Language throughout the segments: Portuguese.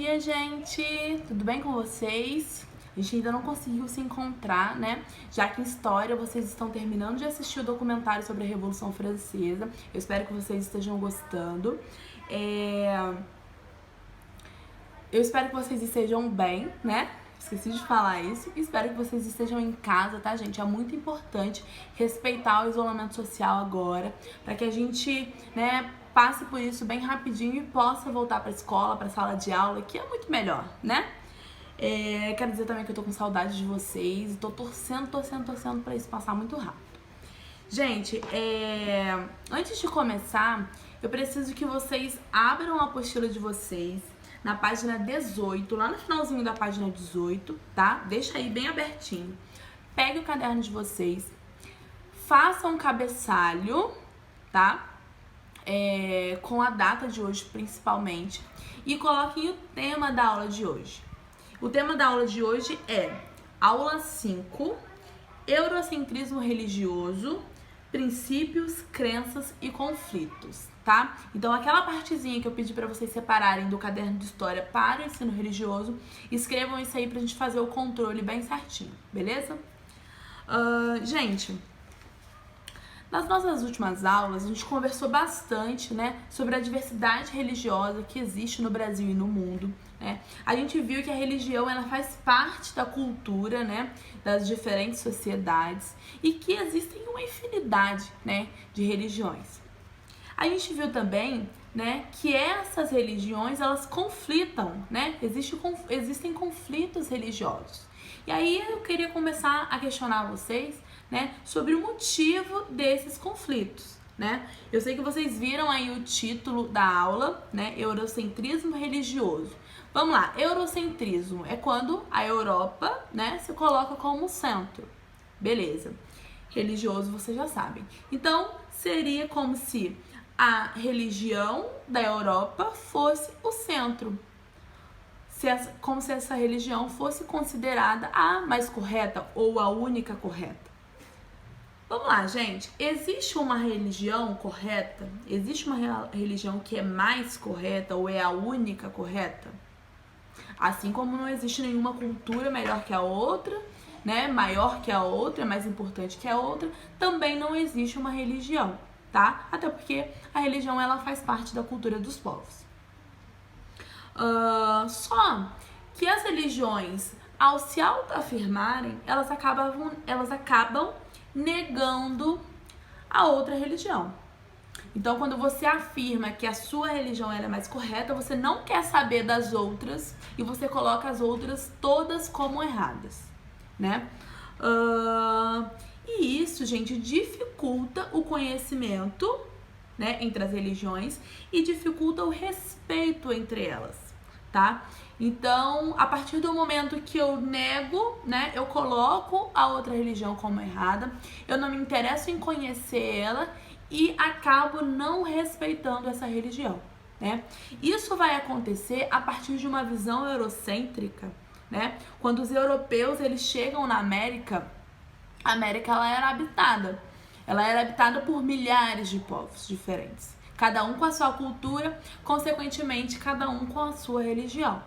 dia, gente! Tudo bem com vocês? A gente ainda não conseguiu se encontrar, né? Já que em história vocês estão terminando de assistir o documentário sobre a Revolução Francesa. Eu espero que vocês estejam gostando. Eu espero que vocês estejam bem, né? Esqueci de falar isso. Espero que vocês estejam em casa, tá, gente? É muito importante respeitar o isolamento social agora, para que a gente, né, passe por isso bem rapidinho e possa voltar pra escola, pra sala de aula, que é muito melhor, né? Quero dizer também que eu tô com saudade de vocês e tô torcendo pra isso passar muito rápido. Gente, antes de começar, eu preciso que vocês abram a apostila de vocês na página 18, lá no finalzinho da página 18, tá? Deixa aí bem abertinho. Pegue o caderno de vocês, faça um cabeçalho, tá? Com a data de hoje, principalmente, e coloquem o tema da aula de hoje. O tema da aula de hoje é aula 5, Eurocentrismo religioso, princípios, crenças e conflitos, tá? Então, aquela partezinha que eu pedi pra vocês separarem do caderno de história para o ensino religioso, escrevam isso aí pra gente fazer o controle bem certinho, beleza? Gente, nas nossas últimas aulas, a gente conversou bastante, né, sobre a diversidade religiosa que existe no Brasil e no mundo, né? A gente viu que a religião, ela faz parte da cultura, né, das diferentes sociedades e que existem uma infinidade, né, de religiões. A gente viu também, né, que essas religiões, elas conflitam, né? Existem conflitos religiosos. E aí eu queria começar a questionar vocês, né, sobre o motivo desses conflitos, né? Eu sei que vocês viram aí o título da aula, né, Eurocentrismo religioso. Vamos lá, eurocentrismo é quando a Europa, né, se coloca como centro. Beleza. Religioso, vocês já sabem. Então, seria como se a religião da Europa fosse o centro. Como se essa religião fosse considerada a mais correta ou a única correta. Vamos lá, gente. Existe uma religião correta? Existe uma religião que é mais correta ou é a única correta? Assim como não existe nenhuma cultura melhor que a outra, né? Maior que a outra, mais importante que a outra, também não existe uma religião, tá? Até porque a religião, ela faz parte da cultura dos povos. Só que as religiões, ao se autoafirmarem, elas acabam negando a outra religião. Então, quando você afirma que a sua religião é mais correta, você não quer saber das outras e você coloca as outras todas como erradas, né? E isso, gente, dificulta o conhecimento, né, entre as religiões e dificulta o respeito entre elas, tá? Então, a partir do momento que eu nego, né, eu coloco a outra religião como errada, eu não me interesso em conhecer ela e acabo não respeitando essa religião, né? Isso vai acontecer a partir de uma visão eurocêntrica, né? Quando os europeus, eles chegam na América, a América, ela era habitada. Ela era habitada por milhares de povos diferentes, cada um com a sua cultura, consequentemente, cada um com a sua religião.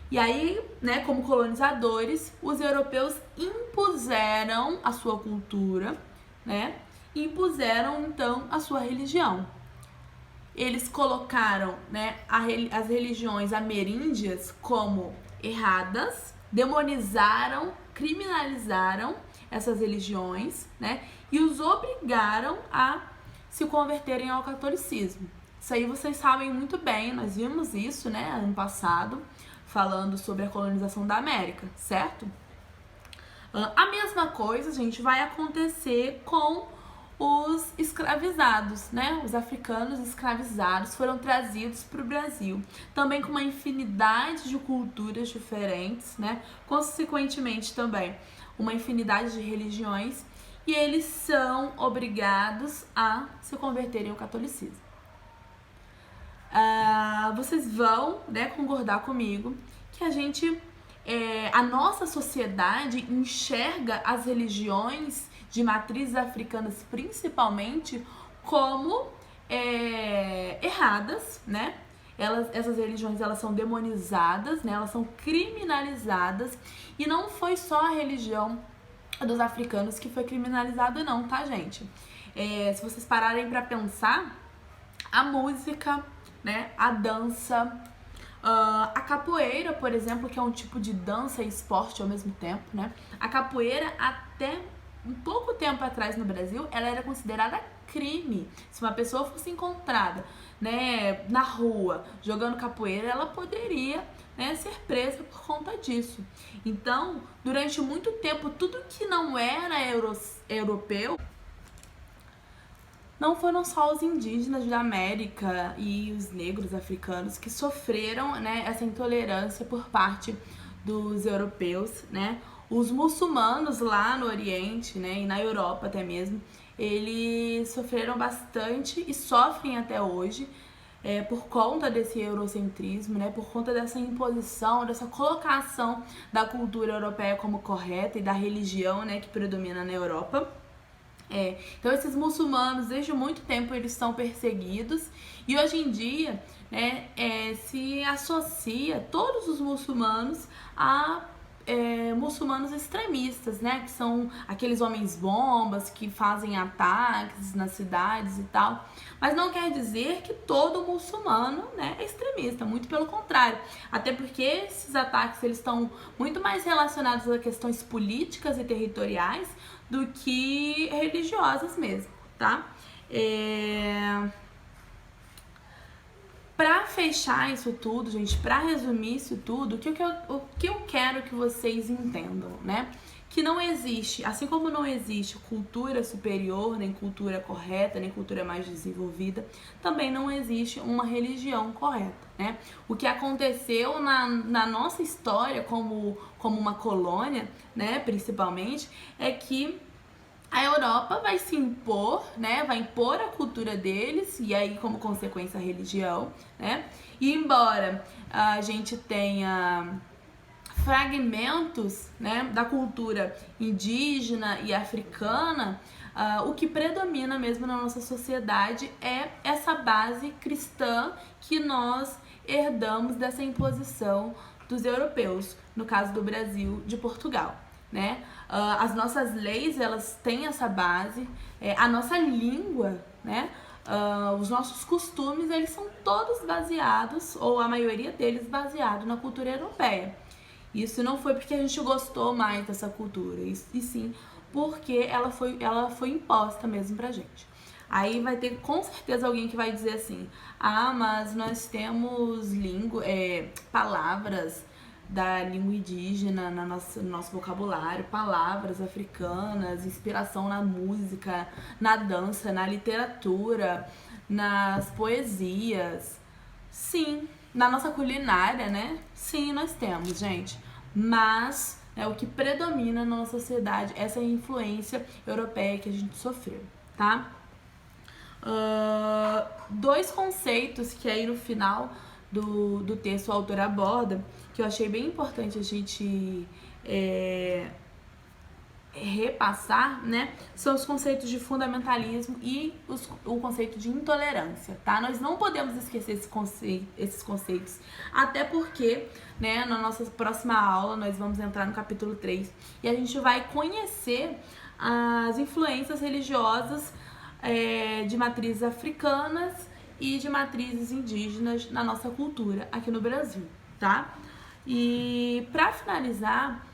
E aí, né, como colonizadores, os europeus impuseram a sua cultura, né, e impuseram, então, a sua religião. Eles colocaram, né, as religiões ameríndias como erradas, demonizaram, criminalizaram essas religiões, né, e os obrigaram a se converterem ao catolicismo. Isso aí vocês sabem muito bem, nós vimos isso, né, ano passado, falando sobre a colonização da América, certo? A mesma coisa, gente, vai acontecer com os escravizados, né? Os africanos escravizados foram trazidos para o Brasil, também com uma infinidade de culturas diferentes, né? Consequentemente também uma infinidade de religiões, e eles são obrigados a se converterem ao catolicismo. Vocês vão, né, concordar comigo que a nossa sociedade enxerga as religiões de matrizes africanas principalmente como erradas, né? essas religiões elas são demonizadas, né? Elas são criminalizadas, e não foi só a religião dos africanos que foi criminalizada não, tá, gente? Se vocês pararem pra pensar, a música, né, a dança, a capoeira, por exemplo, que é um tipo de dança e esporte ao mesmo tempo, né? A capoeira, até um pouco tempo atrás no Brasil, ela era considerada crime. Se uma pessoa fosse encontrada, né, na rua jogando capoeira, ela poderia, né, ser presa por conta disso. Então, durante muito tempo, tudo que não era europeu, não foram só os indígenas da América e os negros africanos que sofreram, né, essa intolerância por parte dos europeus, né? Os muçulmanos lá no Oriente, né, e na Europa até mesmo, eles sofreram bastante e sofrem até hoje, por conta desse eurocentrismo, né, por conta dessa imposição, dessa colocação da cultura europeia como correta e da religião, né, que predomina na Europa. Então esses muçulmanos, desde muito tempo, eles são perseguidos, e hoje em dia, né, se associa todos os muçulmanos a muçulmanos extremistas, né, que são aqueles homens bombas que fazem ataques nas cidades e tal, mas não quer dizer que todo muçulmano, né, é extremista, muito pelo contrário, até porque esses ataques eles estão muito mais relacionados a questões políticas e territoriais do que religiosas mesmo, tá? Pra fechar isso tudo, gente, pra resumir isso tudo, o que eu quero que vocês entendam, né? Que não existe, assim como não existe cultura superior, nem cultura correta, nem cultura mais desenvolvida, também não existe uma religião correta, né? O que aconteceu na nossa história como uma colônia, né, principalmente, é que a Europa vai se impor, né? Vai impor a cultura deles, e aí, como consequência, a religião, né? E embora a gente tenha fragmentos, né, da cultura indígena e africana, o que predomina mesmo na nossa sociedade é essa base cristã que nós herdamos dessa imposição dos europeus, no caso do Brasil, de Portugal, né? As nossas leis, elas têm essa base, a nossa língua, né? Os nossos costumes, eles são todos baseados, ou a maioria deles baseado na cultura europeia. Isso não foi porque a gente gostou mais dessa cultura, e sim porque ela foi imposta mesmo pra gente. Aí vai ter com certeza alguém que vai dizer assim: mas nós temos palavras da língua indígena no nosso vocabulário, palavras africanas, inspiração na música, na dança, na literatura, nas poesias. Sim, na nossa culinária, né? Sim, nós temos, gente. Mas o que predomina na nossa sociedade é essa influência europeia que a gente sofreu, tá? Dois conceitos que aí no final do texto o autor aborda, que eu achei bem importante a gente repassar, né, são os conceitos de fundamentalismo e o conceito de intolerância, tá? Nós não podemos esquecer esses conceitos, até porque, né, na nossa próxima aula nós vamos entrar no capítulo 3 e a gente vai conhecer as influências religiosas de matrizes africanas e de matrizes indígenas na nossa cultura aqui no Brasil, tá? E para finalizar,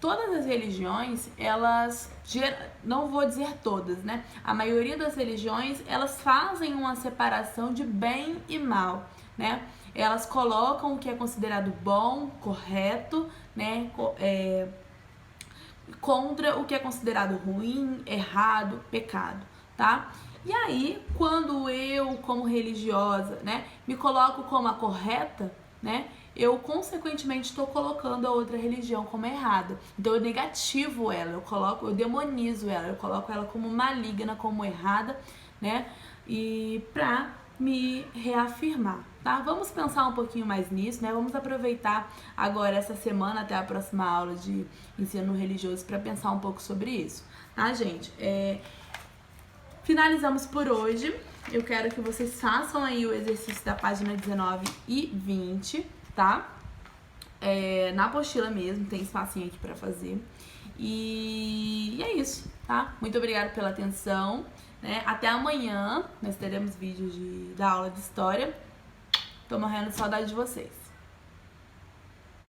todas as religiões, elas, não vou dizer todas, né? A maioria das religiões, elas fazem uma separação de bem e mal, né? Elas colocam o que é considerado bom, correto, né? Contra o que é considerado ruim, errado, pecado, tá? E aí, quando eu, como religiosa, né, me coloco como a correta, né, eu consequentemente estou colocando a outra religião como errada. Então eu negativo ela, eu demonizo ela, eu coloco ela como maligna, como errada, né? E pra me reafirmar, tá? Vamos pensar um pouquinho mais nisso, né? Vamos aproveitar agora essa semana até a próxima aula de ensino religioso para pensar um pouco sobre isso, tá, gente? Finalizamos por hoje, eu quero que vocês façam aí o exercício da página 19 e 20, tá? Na apostila mesmo, tem espacinho aqui pra fazer. E é isso, tá? Muito obrigada pela atenção, né? Até amanhã, nós teremos vídeos da aula de história. Tô morrendo de saudade de vocês.